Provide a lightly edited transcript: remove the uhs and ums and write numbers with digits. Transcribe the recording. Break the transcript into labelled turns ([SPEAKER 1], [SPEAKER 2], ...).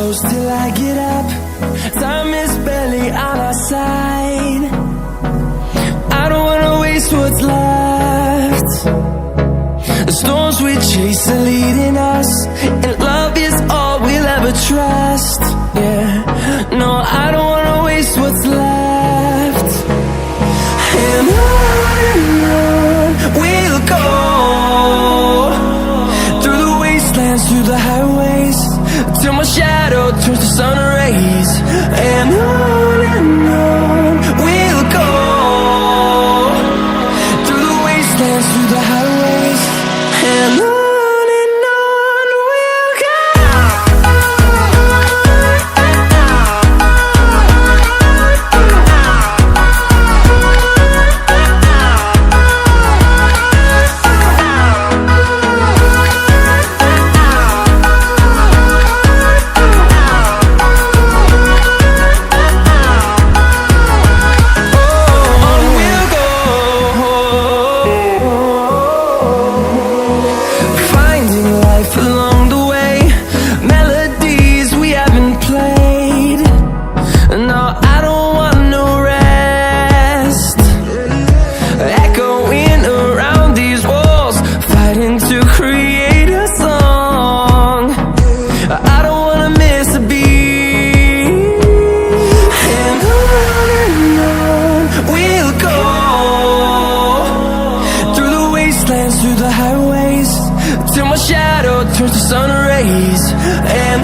[SPEAKER 1] close till I get up. Time is barely on our side. I don't wanna waste what's left. The storms we chase are leading us, and love is all we'll ever trust. Yeah, no, I don't wanna waste what's left. And on we'll go, through the wastelands, through the highways, till my shadow turns to sun rays. And on we'll go, through the wastelands, through the highways, and on we'll go. Through the highways, till my shadow turns to sun rays. And